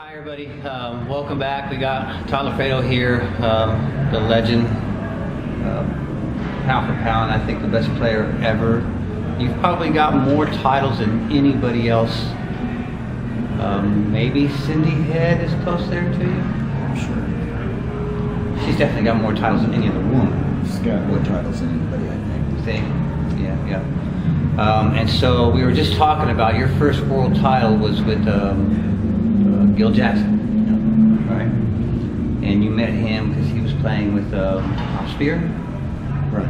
Hi everybody, welcome back. We got Todd Loffredo here, the legend, pound for pound, I think the best player ever. You've probably got more titles than anybody else. Maybe Cindy Head is close there to you? I'm sure. She's definitely got more titles than any other woman. She's got more titles than anybody, I think. Yeah. And so we were just talking about your first world title was with Gil Jackson, right? And you met him because he was playing with Spear? Right.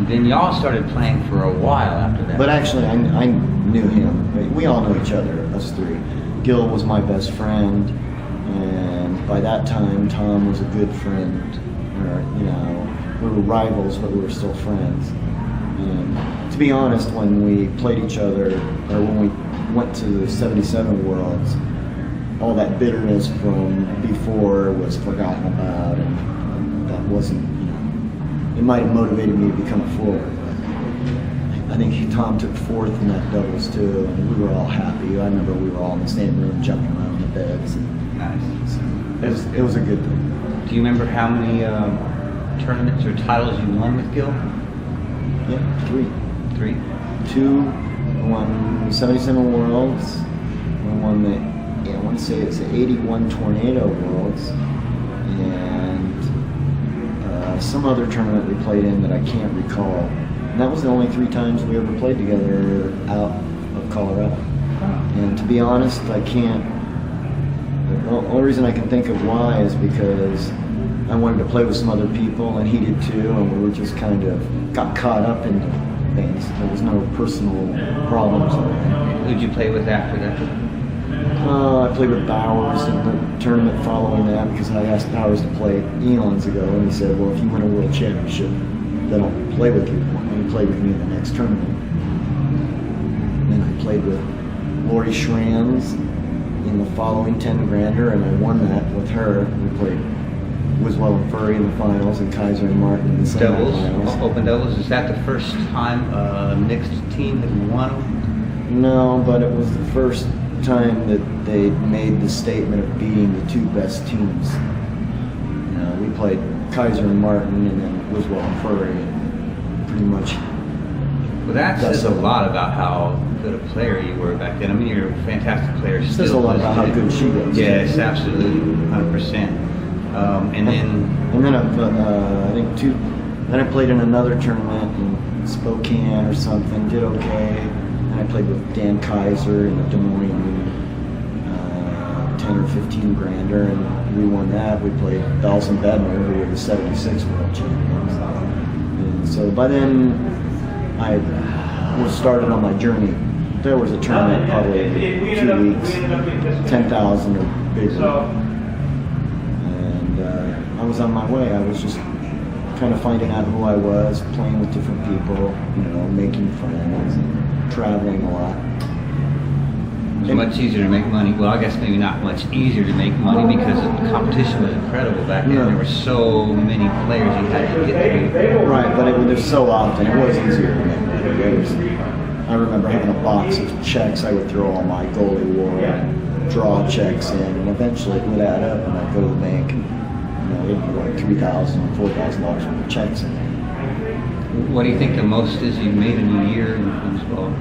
Then y'all started playing for a while after that. But actually, I knew him. We all knew each other, us three. Gil was my best friend, and by that time, Tom was a good friend. We were rivals, but we were still friends. And to be honest, when we played each other, or when we went to the 77 Worlds, all that bitterness from before was forgotten about, and that wasn't, it might have motivated me to become a forward. I think Tom took fourth in that doubles too, and we were all happy. I remember we were all in the same room jumping around the beds. Nice. So it was a good thing. Do you remember how many tournaments or titles you won with Gil? Yeah, three. Three? Two, won 77 Worlds. We won the, I want to say it's the 81 Tornado Worlds, and some other tournament we played in that I can't recall. And that was the only 3 times we ever played together out of Colorado. And to be honest, I can't. The only reason I can think of why is because I wanted to play with some other people, and he did too, and we were just kind of got caught up in things. There was no personal problems or anything. Who'd you play with after that? I played with Bowers in the tournament following that because I asked Bowers to play eons ago, and he said, well, if you win a world championship, then I'll play with you. And he played with me in the next tournament. And then I played with Lori Schranz in the following 10 grander, and I won that with her. We played Wiswell and Furry in the finals, and Kaiser and Martin in the semifinals. Open doubles. Is that the first time a mixed team had won? No, but it was the first time that they made the statement of beating the 2 best teams. We played Kaiser and Martin, and then Wiswell and Furry, and pretty much. Well, that says a lot about how good a player you were back then. I mean, you're a fantastic player. It says a lot about how good she was. Yes, absolutely, 100%. And then I think then I played in another tournament in Spokane or something, did okay. And I played with Dan Kaiser in the Des Moines 10 or 15 grander, and we won that. We played Bells and Bednar, who were the 76 world champions. And so by then, I was started on my journey. There was a tournament probably every 2 weeks, 10,000 or bigger. I was on my way. I was just kind of finding out who I was, playing with different people, making friends, and traveling a lot. It was much easier to make money. Well, I guess maybe not much easier to make money because the competition was incredible back then. There were so many players you had to get through. Right, but it was so often. It was easier to make money. I remember having a box of checks. I would throw all my goalie war and draw checks in, and eventually it would add up, and I'd go to the bank and it'd be like $3,000, $4,000 worth of checks in there. What do you think the most is you've made in a year in foosball?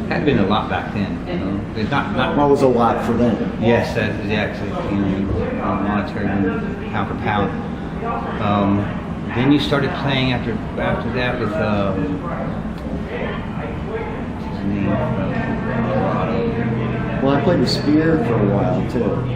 Had been a lot back then. It's not. What was a lot for them? Yes, that is actually monetary pound for pound. Then you started playing after that with what's his name? Well, I played with Spear for a while too.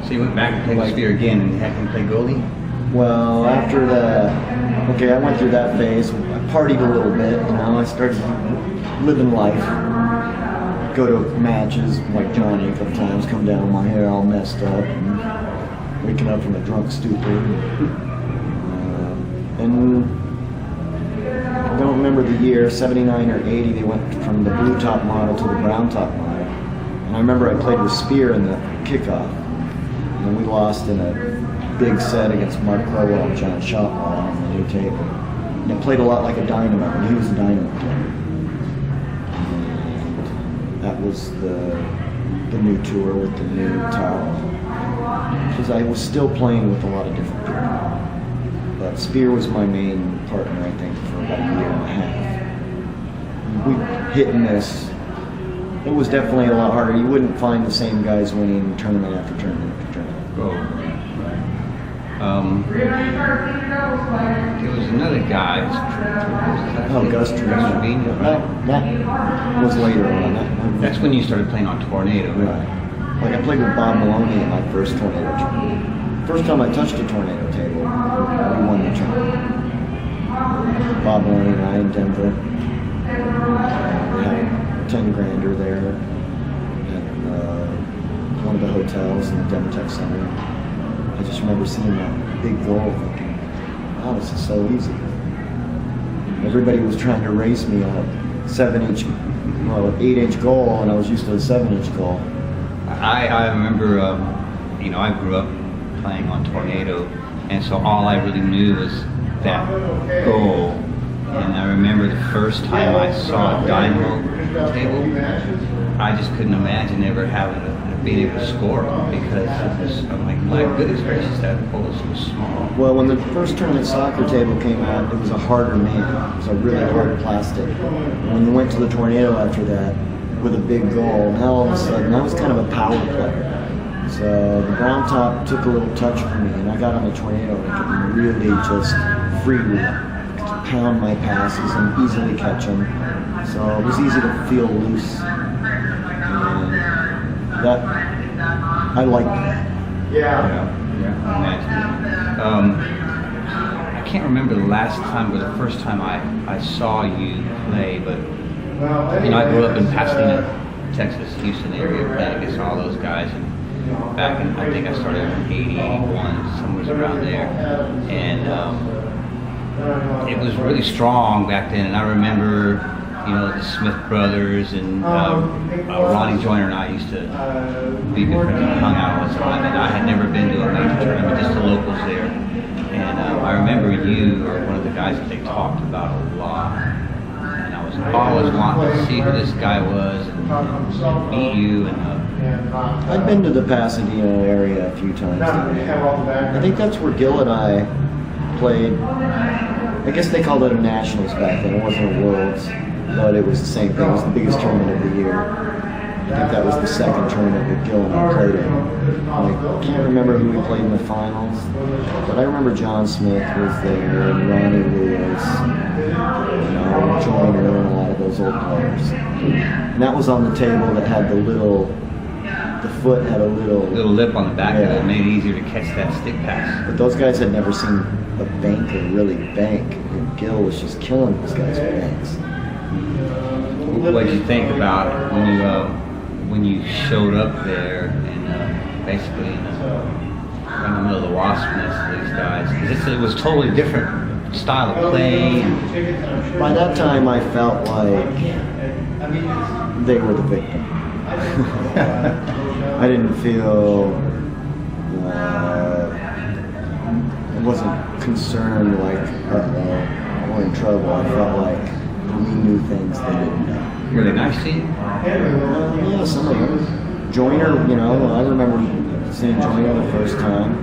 So you went back and played with Spear again and had him play goalie? Well, after that, okay, I went through that phase. I partied a little bit, I started living life. Go to matches like Johnny a couple times, come down with my hair all messed up, and waking up from a drunk stupor. And I don't remember the year, 79 or 80, they went from the blue top model to the brown top model. And I remember I played with Spear in the kickoff, and we lost in a big set against Mark Crowell and John Shotwell on the new table. And it played a lot like a dynamo, and he was a dynamo player. that was the new tour with the new top. Because I was still playing with a lot of different people. But Spear was my main partner, I think, for about a year and a half. We hit and miss. It was definitely a lot harder. You wouldn't find the same guys winning tournament after tournament after tournament. Oh, there was another guy. Gus Trevino. That was later on. That's when you started playing on Tornado. Right. Like I played with Bob Maloney in my first Tornado tournament. First time I touched a Tornado table, we won the tournament. Bob Maloney and I in Denver. We had 10 grander there at one of the hotels in the Demotech Center. I just remember seeing that big goal thinking, wow, this is so easy. Everybody was trying to race me on a 8-inch goal, and I was used to a 7-inch goal. I remember, I grew up playing on Tornado, and so all I really knew was that goal. And I remember the first time I saw a dynamo table, I just couldn't imagine ever being able to score because I'm like, my goodness gracious, that hole is so small. Well, when the first tournament soccer table came out, it was a harder name. It was a really hard plastic. And when you went to the Tornado after that with a big goal, now all of a sudden, I was kind of a power player. So the brown top took a little touch from me, and I got on the Tornado and I could really just freely pound my passes and easily catch them. So it was easy to feel loose. And that, I liked that. Yeah, imagine. I can't remember the last time or the first time I saw you play, but I grew up in Pasadena, Texas, Houston area, playing against all those guys. And back in, I think I started in 80, 81, somewhere around there. And it was really strong back then. And I remember, the Smith brothers and Ronnie Joyner and I used to be good friends and hung out all the time. And I had never been to a major tournament, just the locals there. And I remember you were one of the guys that they talked about a lot. And I was always wanting to see who this guy was and meet you. And I'd been to the Pasadena area a few times. I think that's where Gil and I played. I guess they called it a Nationals back then. It wasn't a Worlds, but it was the same thing. It was the biggest tournament of the year. I think that was the second tournament that Gil and I played in. I can't remember who we played in the finals, but I remember John Smith was there and Ronnie Lewis, Joyner and a lot of those old players. And that was on the table that had the foot had a little lip on the back of it. It made it easier to catch that stick pass. But those guys had never seen a banker really bank. And Gil was just killing those guys with banks. What did you think about it when you showed up there and basically in the middle of the wasp nest of these guys? It was totally different style of play. By that time, I felt like they were the victim. I didn't feel, I wasn't concerned like, we're in trouble. I felt like we knew things they didn't know. Were they nice to you? Yeah, some of them. Joyner, I remember seeing Joyner the first time.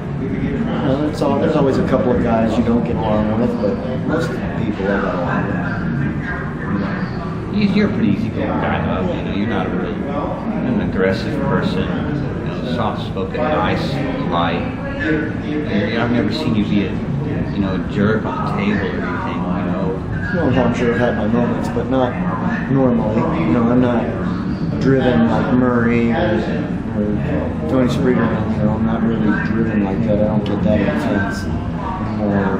There's always a couple of guys you don't get along with, but most people I got along with. You're a pretty easygoing guy, though. You're not an aggressive person. Soft-spoken, nice, light. I've never seen you be a jerk on the table or anything. I'm sure I've had my moments, but not normally. I'm not driven like Murray or Tony Spreeter. I'm not really driven like that. I don't get that intense. I'm more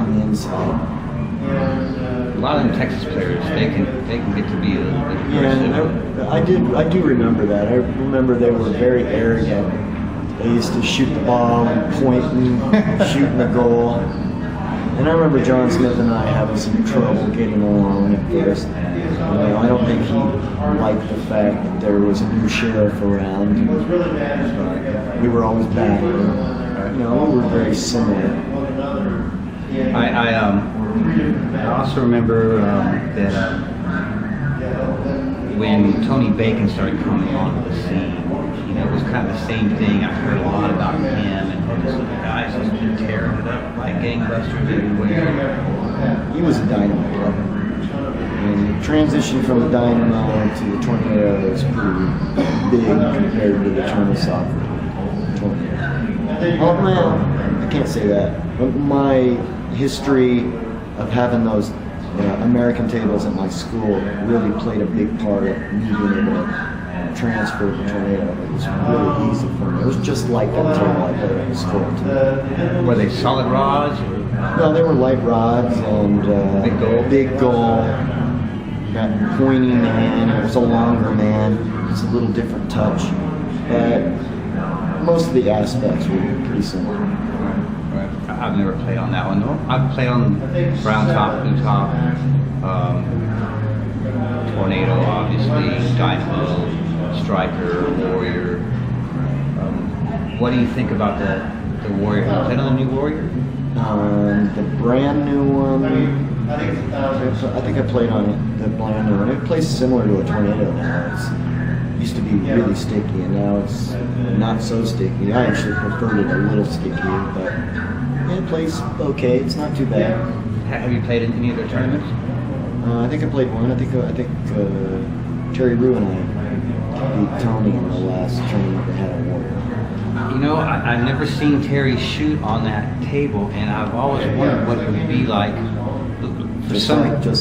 on the inside. A lot of them Texas players, they can get to be a little bit aggressive. Yeah, I do remember that. I remember they were very arrogant. They used to shoot the ball and point and shoot in the goal. And I remember John Smith and I having some trouble getting along at first. I don't think he liked the fact that there was a new sheriff around. We were always battling. We were very similar. I also remember that when Tony Bacon started coming onto the scene, you know, it was kind of the same thing. I've heard a lot about him, and just the guys just been tearing it up like gangbusters everywhere. He was a dynamo player. And the transition from the dynamo to the tornado is pretty big compared to the Chernobyl tornado. Oh man, I can't say that. But my history of having those American tables at my school really played a big part of me being able to transfer the tornado. It was really easy for me. It was just like that table I played at school too. Were they solid rods? Or? No, they were light rods and big goal. That pointy man. It was a longer man. It's a little different touch, but most of the aspects were pretty similar. I've never played on that one. No, I've played on brown top, blue top, tornado, obviously, dynamo, striker, warrior. What do you think about the warrior? Have you played on the new warrior? The brand new one. I think I played on it. The brand new one. It plays similar to a tornado now. It used to be really sticky, and now it's not so sticky. I actually preferred it a little sticky, but yeah, it plays okay. It's not too bad. Have you played in any other tournaments? I think I played one. I think Terry Rue and I beat Tony in the last tournament they had at Warrior. You know, I've never seen Terry shoot on that table, and I've always wondered what it would be like. Just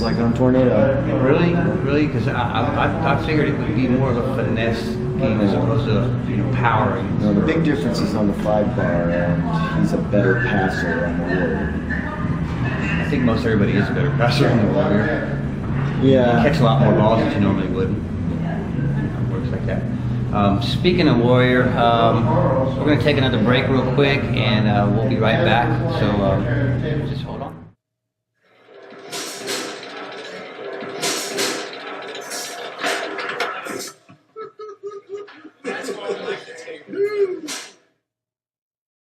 like on Tornado. Really? Because I figured it would be more of a finesse game as opposed to power. No, the big difference is on the 5-bar, and he's a better passer on the Warrior. I think most everybody is a better passer on the Warrior. Yeah. You catch a lot more balls that you normally wouldn't. It works like that. Speaking of Warrior, we're going to take another break real quick, and we'll be right back. So just hold on.